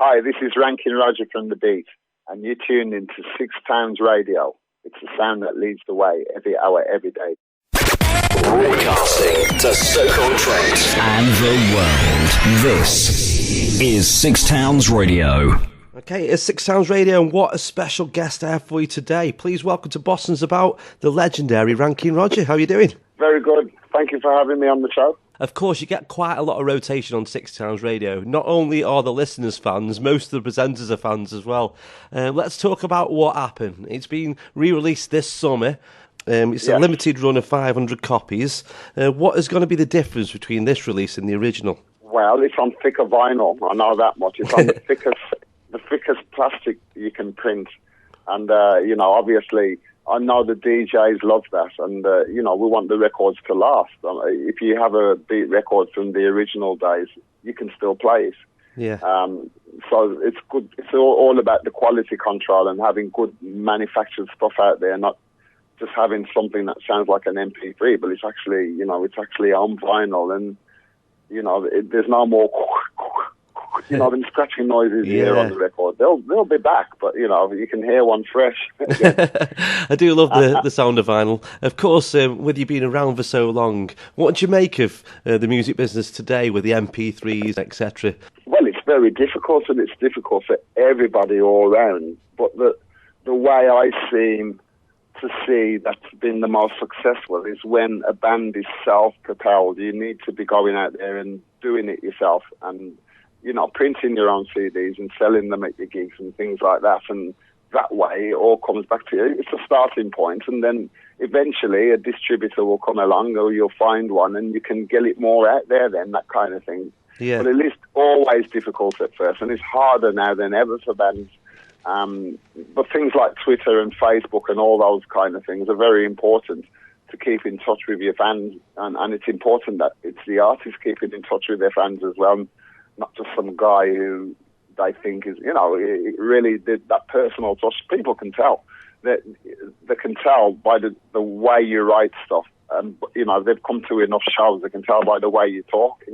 Hi, this is Rankin Roger from The Beat, and you're tuned into Six Towns Radio. It's the sound that leads the way every hour, every day. Broadcasting to Stoke-on-Trent and the world. This is Six Towns Radio. Okay, it's Six Towns Radio, and what a special guest I have for you today. Please welcome to Bossons About the legendary Rankin Roger. How are you doing? Very good. Thank you for having me on the show. Of course, you get quite a lot of rotation on Six Towns Radio. Not only are the listeners fans, most of the presenters are fans as well. Let's talk about Wha'appen. It's been re-released this summer. It's a limited run of 500 copies. What is going to be the difference between this release and the original? Well, it's on thicker vinyl. I know that much. It's on the thickest plastic you can print. And, obviously, I know the DJs love that. And, we want the records to last. If you have a beat record from the original days, you can still play it. Yeah. So it's good. It's all about the quality control and having good manufactured stuff out there, not just having something that sounds like an MP3, but it's actually, on vinyl, and there's no more, them scratching noises here on the record. They'll be back, but you can hear one fresh. I do love the sound of vinyl. Of course, with you being around for so long, what do you make of the music business today with the MP3s, etc.? Well, it's very difficult, and it's difficult for everybody all around. But the way I seem to see that's been the most successful is when a band is self-propelled. You need to be going out there and doing it yourself, and printing your own CDs and selling them at your gigs and things like that. And that way it all comes back to you. It's a starting point, and then eventually a distributor will come along, or you'll find one and you can get it more out there then, that kind of thing. Yeah. But it is always difficult at first, and it's harder now than ever for bands. But things like Twitter and Facebook and all those kind of things are very important to keep in touch with your fans, and it's important that it's the artists keeping in touch with their fans as well, not just some guy who they think is, it really did that personal touch. People can tell. They can tell by the way you write stuff. They've come to enough shows, they can tell by the way you talk,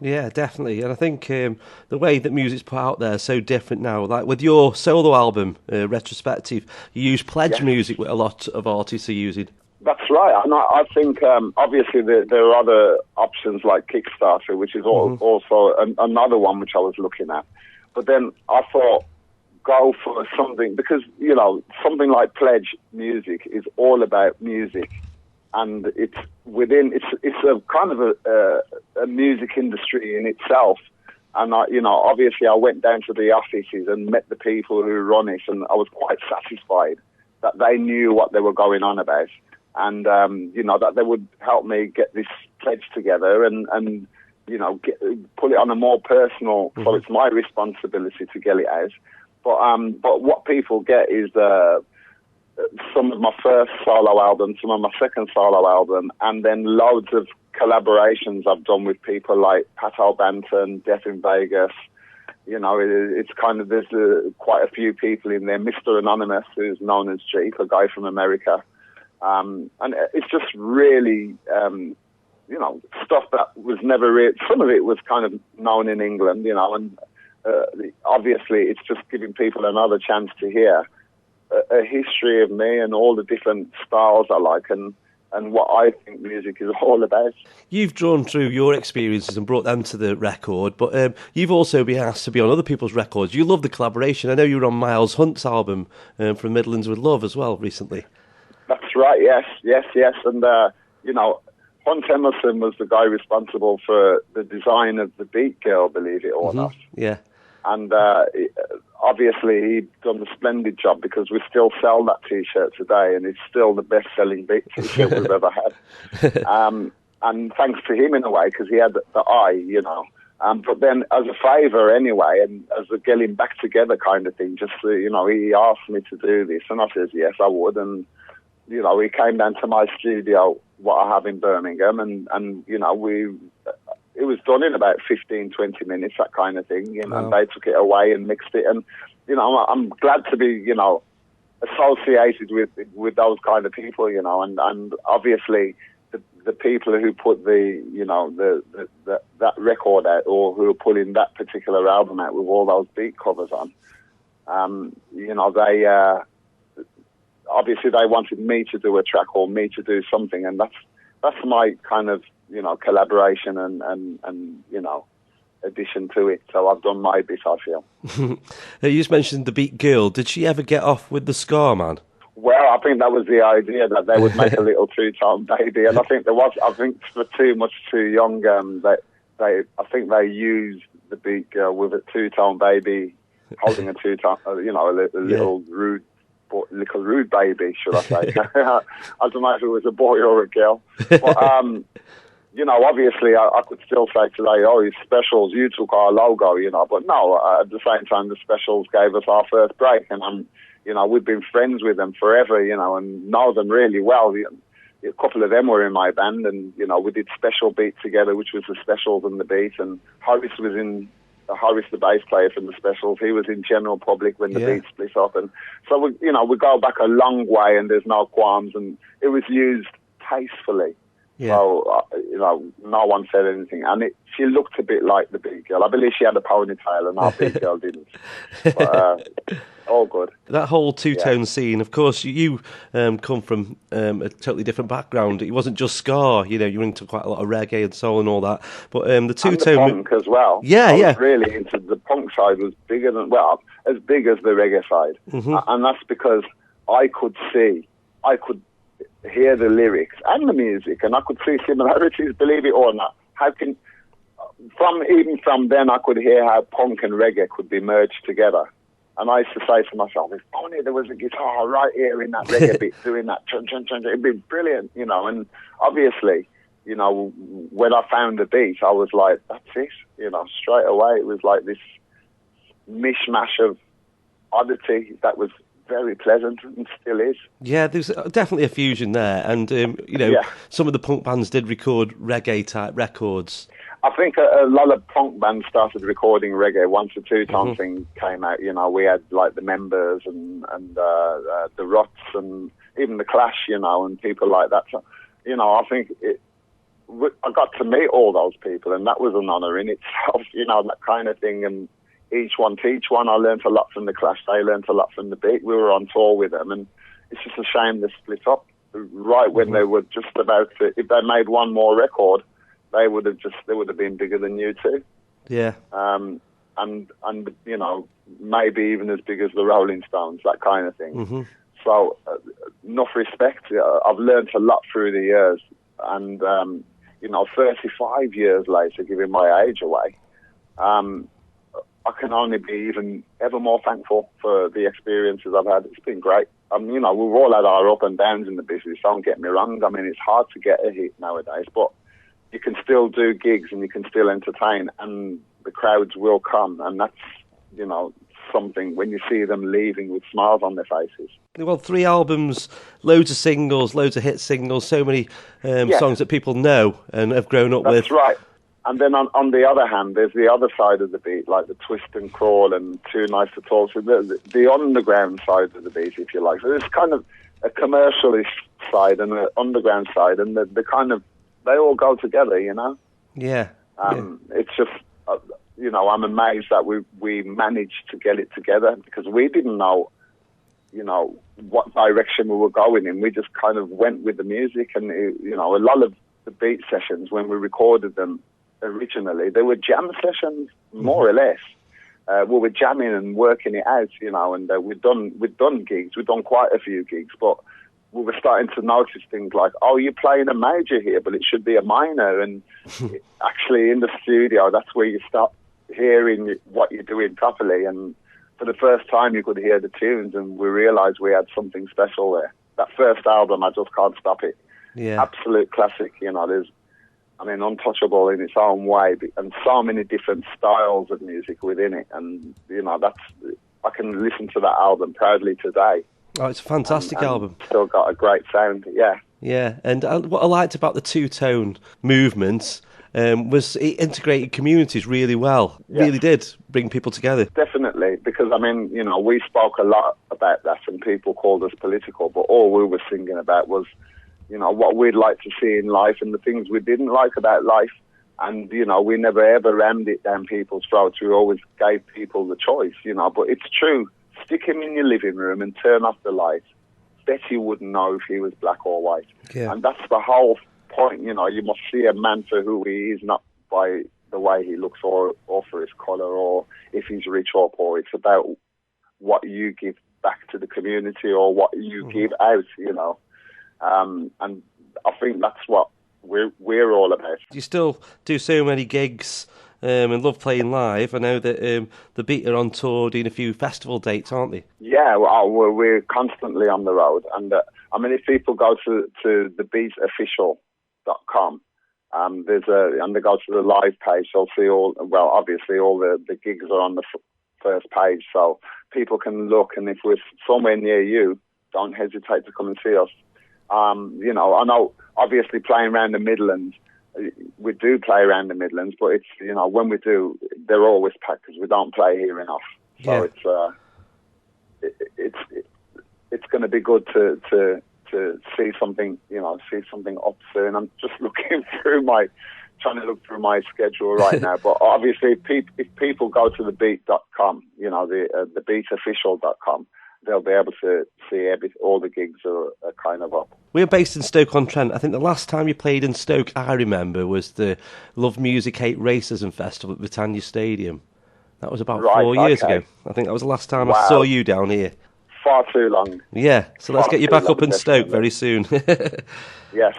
Yeah, definitely. And I think the way that music's put out there is so different now. Like with your solo album, Retrospective, you use pledge music, with a lot of artists are using. That's right. And I think, obviously, there are other options like Kickstarter, which is also another one which I was looking at. But then I thought, go for something, because, something like pledge music is all about music. And it's a kind of a music industry in itself. And obviously I went down to the offices and met the people who run it, and I was quite satisfied that they knew what they were going on about, and that they would help me get this pledge together and put it on a more personal. So it's my responsibility to get it out. But what people get is some of my first solo album, some of my second solo album, and then loads of collaborations I've done with people like Pat Albanton, Death in Vegas. It's kind of, there's quite a few people in there. Mr. Anonymous, who's known as Jeep, a guy from America. And it's just really, stuff that was never really, some of it was kind of known in England, and obviously it's just giving people another chance to hear a history of me and all the different styles I like and what I think music is all about. You've drawn through your experiences and brought them to the record, but you've also been asked to be on other people's records. You love the collaboration. I know you were on Miles Hunt's album from Midlands with Love as well recently. That's right, yes. And, Hunt Emerson was the guy responsible for the design of the Beat Girl, believe it or not. Yeah. And obviously he'd done a splendid job, because we still sell that T-shirt today, and it's still the best-selling Beat T-shirt we've ever had. And thanks to him in a way, because he had the eye, But then as a favour anyway, and as a getting back together kind of thing, just, he asked me to do this, and I said, yes, I would. And, he came down to my studio, what I have in Birmingham, and it was done in about 15, 20 minutes, that kind of thing, Wow. And they took it away and mixed it. And, I'm glad to be, associated with those kind of people, and obviously the people who put that record out, or who are putting that particular album out with all those beat covers on, they obviously they wanted me to do a track or me to do something, and that's my kind of collaboration and addition to it. So I've done my bit, I feel. You just mentioned the Beat Girl. Did she ever get off with the Ska Man? Well, I think that was the idea, that they would make a little two-tone baby, and I think for too young, I think they used the Beat Girl with a two-tone baby holding a two-tone, a little rude baby, should I say? I don't know if it was a boy or a girl, but obviously I could still say today, oh, it's Specials, you took our logo, but no, at the same time, the Specials gave us our first break, and we've been friends with them forever, and know them really well. A couple of them were in my band, and, we did Special Beat together, which was the Specials and the Beat, and Horace, the bass player from the Specials, he was in General Public when the Beat split up, and so we go back a long way, and there's no qualms, and it was used tastefully. Yeah. So, no one said anything. And she looked a bit like the Beat Girl. I believe she had a ponytail and our Beat Girl didn't. But, all good. That whole two-tone scene, of course, you come from a totally different background. It wasn't just ska, you were into quite a lot of reggae and soul and all that. But the two-tone... And the punk as well. Yeah, I was really into the punk side, was bigger than, as big as the reggae side. Mm-hmm. And that's because I could hear the lyrics and the music, and I could see similarities, believe it or not. Even from then, I could hear how punk and reggae could be merged together. And I used to say to myself, if only there was a guitar right here in that reggae bit doing that, it'd be brilliant, And obviously, when I found the beat, I was like, that's it, straight away. It was like this mishmash of oddity that was very pleasant and still is. Yeah, there's definitely a fusion there, and some of the punk bands did record reggae type records. I think a lot of punk bands started recording reggae once the two-tone thing came out. We had like the Members and the Ruts and even the Clash, and people like that. So, I think I got to meet all those people, and that was an honour in itself. That kind of thing, and each one teach one. I learned a lot from the Clash. They learned a lot from the Beat. We were on tour with them, and it's just a shame they split up right when they were just about to. If they made one more record, they would have been bigger than U2. Yeah. And maybe even as big as the Rolling Stones, that kind of thing. Mm-hmm. So enough respect. I've learned a lot through the years, and 35 years later, giving my age away. I can only be even ever more thankful for the experiences I've had. It's been great. We've all had our up and downs in the business, don't get me wrong. I mean, it's hard to get a hit nowadays, but you can still do gigs and you can still entertain, and the crowds will come, and that's, something when you see them leaving with smiles on their faces. Well, 3 albums, loads of singles, loads of hit singles, so many songs that people know and have grown up with. That's right. And then on the other hand, there's the other side of the beat, like the twist and crawl and Too Nice to Talk. So the underground side of the beat, if you like. So there's kind of a commercialist side and an underground side, and the kind of, they all go together, Yeah. It's just, I'm amazed that we managed to get it together, because we didn't know, what direction we were going in. We just kind of went with the music, and, a lot of the beat sessions, when we recorded them originally, they were jam sessions, more or less. We were jamming and working it out, and we'd done gigs. We'd done quite a few gigs, but we were starting to notice things like, oh, you're playing a major here, but it should be a minor. And actually in the studio, that's where you start hearing what you're doing properly. And for the first time, you could hear the tunes, and we realised we had something special there. That first album, I just can't stop it. Yeah. Absolute classic, there's, untouchable in its own way, and so many different styles of music within it. And, I can listen to that album proudly today. Oh, it's a fantastic album. Still got a great sound, yeah. Yeah, and what I liked about the two-tone movement was it integrated communities really well. Yeah. Really did bring people together. Definitely, because, we spoke a lot about that, and people called us political, but all we were singing about was, what we'd like to see in life and the things we didn't like about life. And, we never ever rammed it down people's throats. We always gave people the choice, But it's true. Stick him in your living room and turn off the lights. Bet you wouldn't know if he was black or white. Yeah. And that's the whole point, You must see a man for who he is, not by the way he looks or for his colour or if he's rich or poor. It's about what you give back to the community or what you give out, And I think that's what we're all about. You still do so many gigs and love playing live. I know that the Beat are on tour doing a few festival dates, aren't they? Yeah, well, we're constantly on the road. And if people go to thebeatofficial.com, and they go to the live page, they'll see obviously all the gigs are on the first page, so people can look. And if we're somewhere near you, don't hesitate to come and see us. I know, obviously, playing around the Midlands, we do play around the Midlands, but it's, when we do, they're always packed because we don't play here enough. So it's going to be good to see something, up soon. I'm just trying to look through my schedule right now. But obviously, if people go to thebeat.com, the beatofficial.com, they'll be able to see all the gigs are kind of up. We're based in Stoke-on-Trent. I think the last time you played in Stoke, I remember, was the Love Music Hate Racism Festival at Britannia Stadium. That was about 4 years ago. I think that was the last time I saw you down here. Far too long. Yeah, so let's get you back up in Stoke very soon. Yes.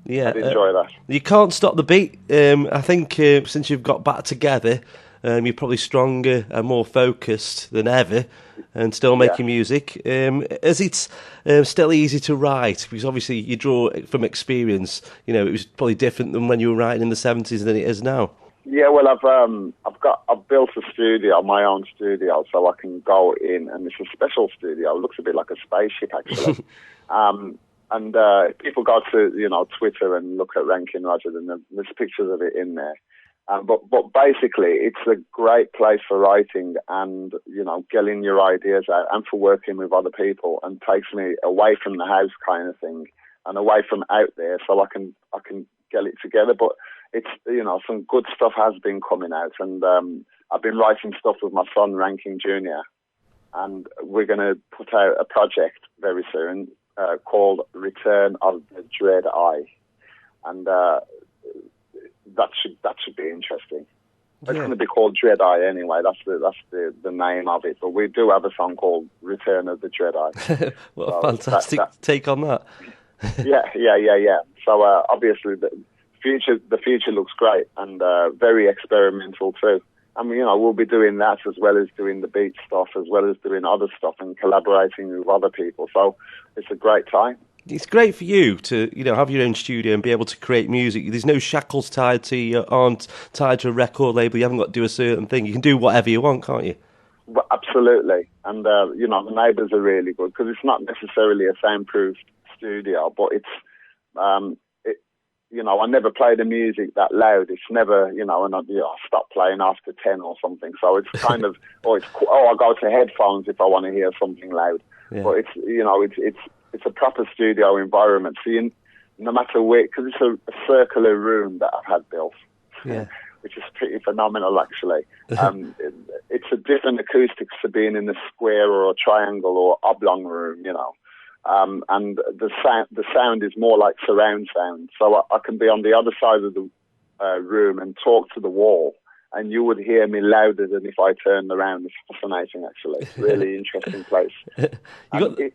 Yeah, I'd enjoy that. You can't stop the beat. I think since you've got back together, you're probably stronger and more focused than ever and still making music. Is it still easy to write? Because obviously you draw from experience. It was probably different than when you were writing in the 70s than it is now. Yeah, well, I've built a studio, my own studio, so I can go in, and it's a special studio. It looks a bit like a spaceship, actually. And people go to Twitter and look at Ranking Roger, and there's pictures of it in there. But basically, it's a great place for writing and getting your ideas out, and for working with other people, and takes me away from the house kind of thing, and away from out there, so I can get it together. But it's some good stuff has been coming out, and I've been writing stuff with my son Ranking Jr., and we're going to put out a project very soon called Return of the Dread Eye, and that should be interesting. It's going to be called Dread Eye anyway. That's the name of it. But we do have a song called Return of the Dread Eye. What a fantastic take on that. Yeah. So obviously the future looks great, and very experimental too. And we'll be doing that as well as doing the beat stuff, as well as doing other stuff and collaborating with other people. So it's a great time. It's great for you to, have your own studio and be able to create music. There's no shackles tied to you, aren't tied to a record label. You haven't got to do a certain thing. You can do whatever you want, can't you? Well, absolutely. And, the neighbours are really good because it's not necessarily a soundproof studio, but it's, I never play the music that loud. It's never, and I stop playing after 10 or something. So it's kind of, I go to headphones if I want to hear something loud. Yeah. But it's a proper studio environment. So no matter where, because it's a circular room that I've had built, which is pretty phenomenal actually. It's a different acoustics to being in a square or a triangle or oblong room, and the sound is more like surround sound. So I can be on the other side of the room and talk to the wall, and you would hear me louder than if I turned around. It's fascinating, actually. It's a really interesting place.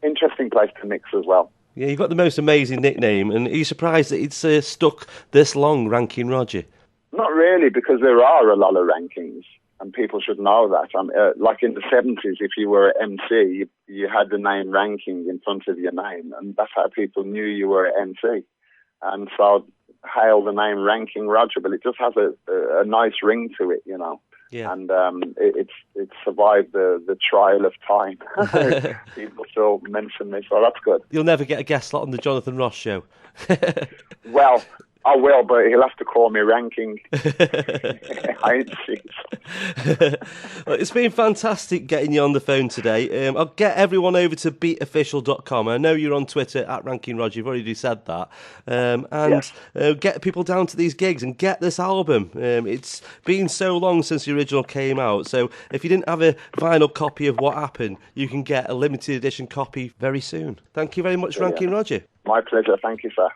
Interesting place to mix as well. Yeah, you've got the most amazing nickname, and are you surprised that it's stuck this long, Ranking Roger? Not really, because there are a lot of rankings, and people should know that. Like in the 70s, if you were an MC, you had the name Ranking in front of your name, and that's how people knew you were an MC. And so hail the name Ranking Roger, but it just has a nice ring to it, Yeah. And it's survived the trial of time. People still mention me, so that's good. You'll never get a guest slot on the Jonathan Ross show. Well, I will, but he'll have to call me Ranking. I insist. Well, it's been fantastic getting you on the phone today. I'll get everyone over to beatofficial.com. I know you're on Twitter at Ranking Roger. You've already said that. Get people down to these gigs and get this album. It's been so long since the original came out. So if you didn't have a vinyl copy of Wha'appen, you can get a limited edition copy very soon. Thank you very much, Ranking Roger. My pleasure. Thank you, sir.